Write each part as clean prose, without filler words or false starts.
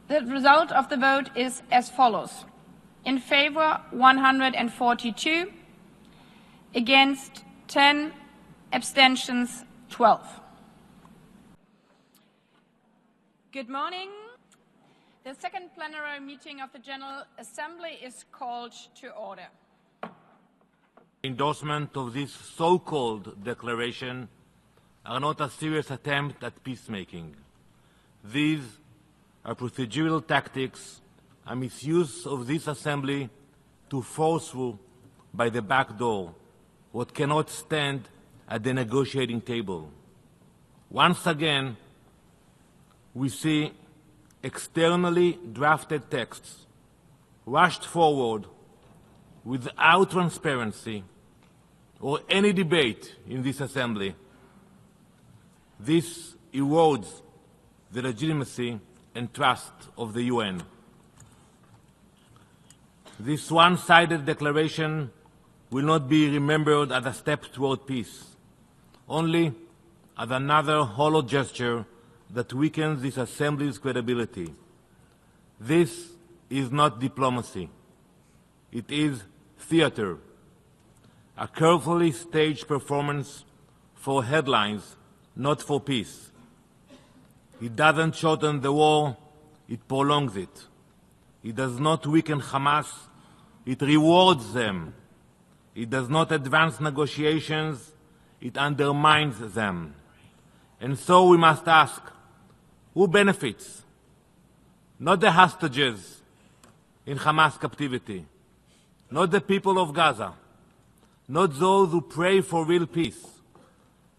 The result of the vote is as follows. In favor, 142. Against, 10. Abstentions, 12. Good morning. The second plenary meeting of the General Assembly is called to order. Endorsement of this so-called declaration are not a serious attempt at peacemaking. These are procedural tactics, a misuse of this assembly to force through by the back door what cannot stand at the negotiating table. Once again, we see externally drafted texts rushed forward without transparency or any debate in this assembly. This erodes the legitimacy and trust of the UN. This one-sided declaration will not be remembered as a step toward peace, only as another hollow gesture that weakens this assembly's credibility. This is not diplomacy. It is theater, a carefully staged performance for headlines, not for peace. It doesn't shorten the war, it prolongs it. It does not weaken Hamas, it rewards them. It does not advance negotiations, it undermines them. And so we must ask, who benefits? Not the hostages in Hamas captivity, not the people of Gaza, not those who pray for real peace.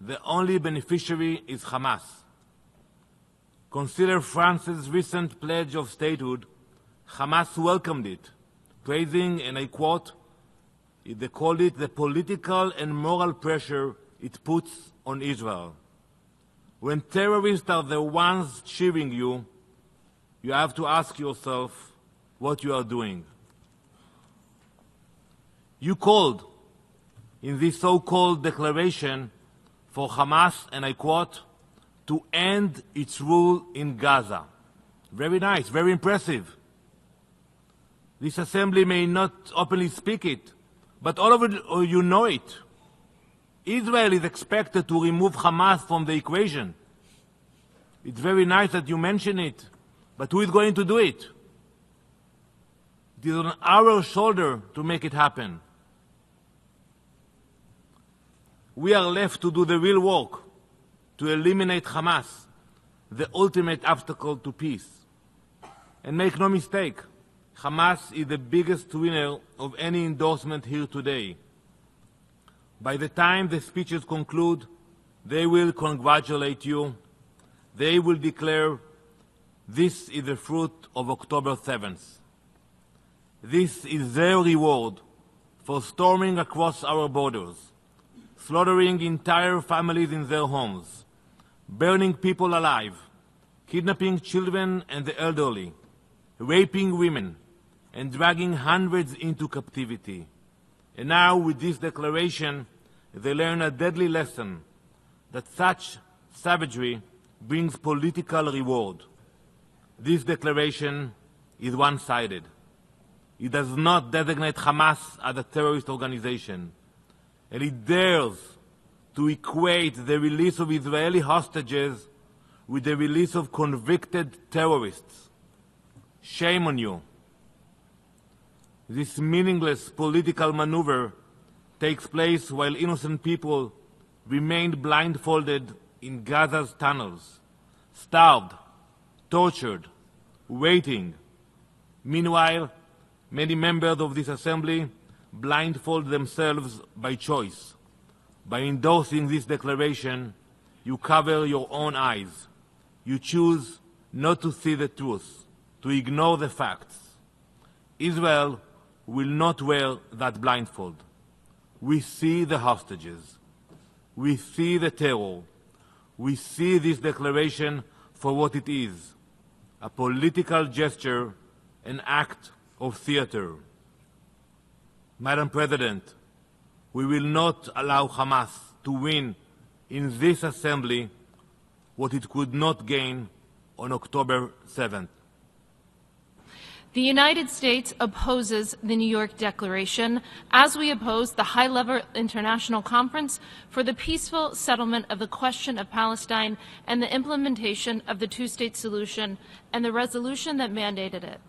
The only beneficiary is Hamas. Consider France's recent pledge of statehood. Hamas welcomed it, praising, and I quote, they called it the political and moral pressure it puts on Israel. When terrorists are the ones cheering you, you have to ask yourself what you are doing. You called in this so-called declaration for Hamas, and I quote, to end its rule in Gaza. Very nice, very impressive. This assembly may not openly speak it, but all of you know it. Israel is expected to remove Hamas from the equation. It's very nice that you mention it, but who is going to do it? It is on our shoulder to make it happen. We are left to do the real work, to eliminate Hamas, the ultimate obstacle to peace. And make no mistake, Hamas is the biggest winner of any endorsement here today. By the time the speeches conclude, they will congratulate you. They will declare this is the fruit of October 7th. This is their reward for storming across our borders, slaughtering entire families in their homes, burning people alive, kidnapping children and the elderly, raping women, and dragging hundreds into captivity. And now, with this declaration, they learn a deadly lesson that such savagery brings political reward. This declaration is one-sided. It does not designate Hamas as a terrorist organization, and it dares to equate the release of Israeli hostages with the release of convicted terrorists. Shame on you. This meaningless political maneuver takes place while innocent people remain blindfolded in Gaza's tunnels, starved, tortured, waiting. Meanwhile, many members of this assembly blindfold themselves by choice. By endorsing this declaration, you cover your own eyes. You choose not to see the truth, to ignore the facts. Israel will not wear that blindfold. We see the hostages. We see the terror. We see this declaration for what it is, a political gesture, an act of theater. Madam President, we will not allow Hamas to win in this assembly what it could not gain on October 7th. The United States opposes the New York Declaration, as we oppose the high-level international conference for the peaceful settlement of the question of Palestine and the implementation of the two-state solution and the resolution that mandated it.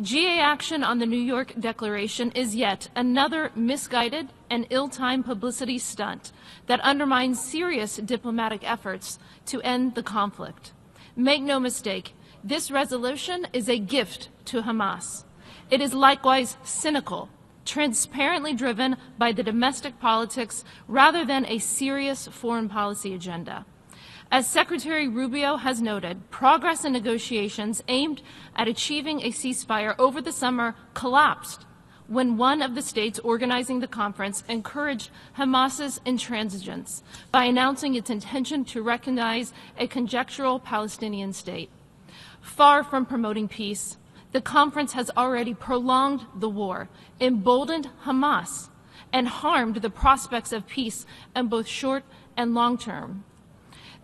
GA action on the New York Declaration is yet another misguided and ill-timed publicity stunt that undermines serious diplomatic efforts to end the conflict. Make no mistake, this resolution is a gift to Hamas. It is likewise cynical, transparently driven by the domestic politics rather than a serious foreign policy agenda. As Secretary Rubio has noted, progress in negotiations aimed at achieving a ceasefire over the summer collapsed when one of the states organizing the conference encouraged Hamas's intransigence by announcing its intention to recognize a conjectural Palestinian state. Far from promoting peace, the conference has already prolonged the war, emboldened Hamas, and harmed the prospects of peace in both short and long term.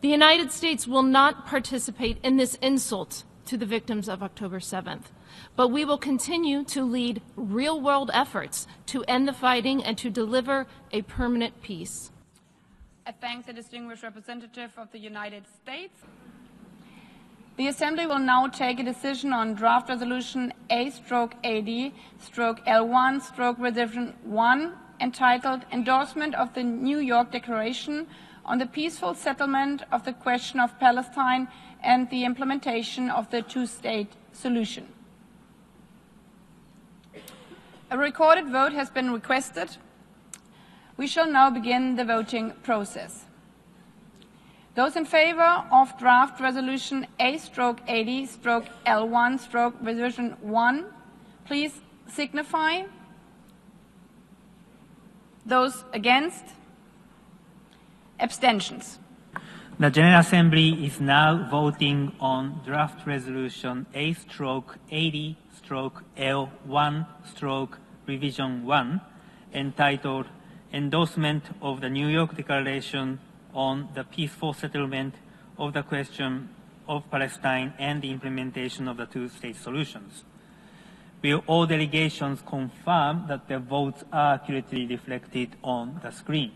The United States will not participate in this insult to the victims of October 7th, but we will continue to lead real-world efforts to end the fighting and to deliver a permanent peace. I thank the distinguished representative of the United States. The Assembly will now take a decision on draft resolution A/AD/L1/Revision 1 entitled Endorsement of the New York Declaration on the Peaceful Settlement of the Question of Palestine and the Implementation of the Two-State Solution. A recorded vote has been requested. We shall now begin the voting process. Those in favor of draft resolution A/AD/L1/Revision 1, please signify. Those against? Abstentions. The General Assembly is now voting on draft resolution A/AD/L1/Revision 1 entitled Endorsement of the New York Declaration on the peaceful settlement of the question of Palestine and the implementation of the two-state solutions. Will all delegations confirm that their votes are accurately reflected on the screen?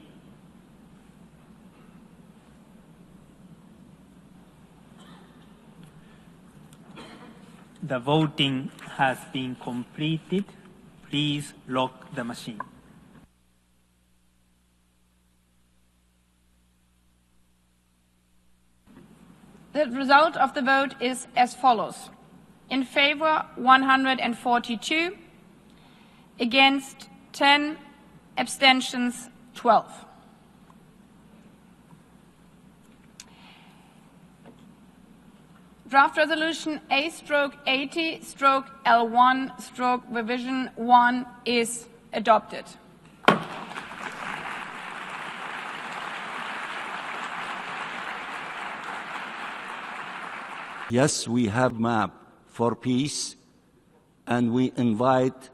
The voting has been completed. Please lock the machine. The result of the vote is as follows. In favor, 142. Against, 10. Abstentions, 12. Draft resolution A/80/L1/Revision 1 is adopted. Yes, we have map for peace, and we invite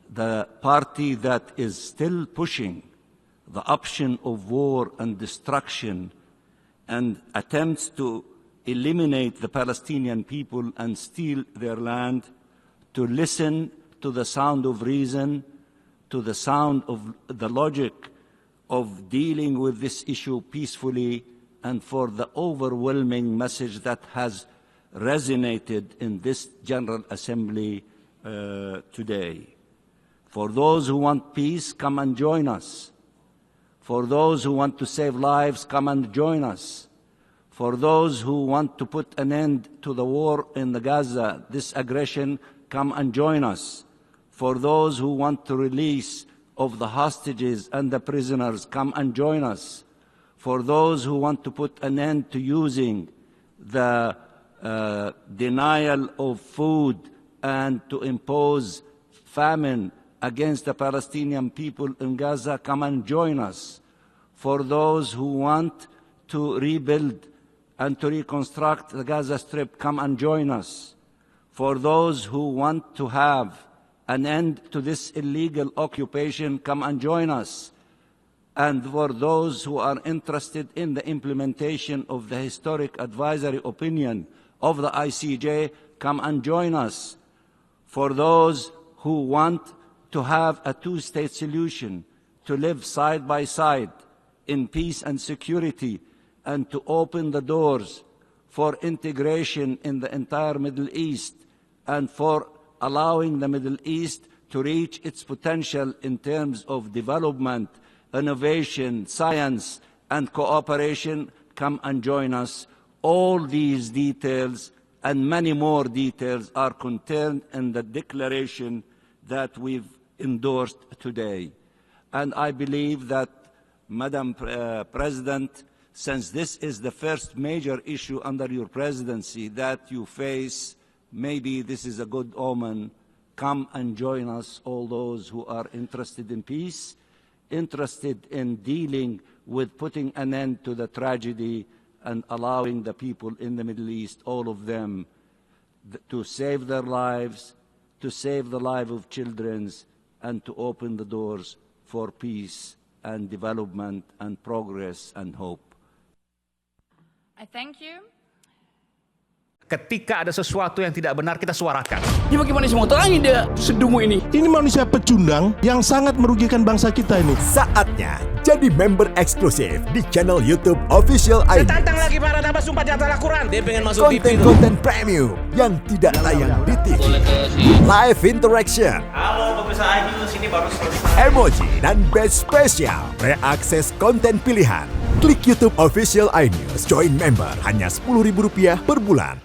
the party that is still pushing the option of war and destruction and attempts to eliminate the Palestinian people and steal their land, to listen to the sound of reason, to the sound of the logic of dealing with this issue peacefully, and for the overwhelming message that has resonated in this General Assembly today. For those who want peace, come and join us. For those who want to save lives, come and join us. For those who want to put an end to the war in Gaza, this aggression, come and join us. For those who want to release of the hostages and the prisoners, come and join us. For those who want to put an end to using the denial of food and to impose famine against the Palestinian people in Gaza, come and join us. For those who want to rebuild and to reconstruct the Gaza Strip, come and join us. For those who want to have an end to this illegal occupation, come and join us. And for those who are interested in the implementation of the historic advisory opinion of the ICJ, come and join us. for those who want to have a two-state solution, to live side by side in peace and security, and to open the doors for integration in the entire Middle East and for allowing the Middle East to reach its potential in terms of development, innovation, science, and cooperation, come and join us. All these details and many more details are contained in the declaration that we've endorsed today. And I believe that, Madam President, since this is the first major issue under your presidency that you face, maybe this is a good omen. Come and join us, all those who are interested in peace, interested in dealing with putting an end to the tragedy and allowing the people in the Middle East, all of them, to save their lives, to save the lives of children, and to open the doors for peace and development and progress and hope. I thank you. Ketika ada sesuatu yang tidak benar, kita suarakan. Ya bagaimana semua terangin dia sedungu ini? Ini manusia pecundang yang sangat merugikan bangsa kita ini. Saatnya jadi member eksklusif di channel YouTube Official iNews. Tantang lagi para tambah sumpah di atas Al-Quran. Dia pengen masuk TV. Konten-konten premium yang tidak tayang di TV. Live interaction. Halo pemirsa iNews, ini baru selesai. Emoji dan badge spesial. Reakses konten pilihan. Klik YouTube Official iNews. Join member hanya Rp10.000 per bulan.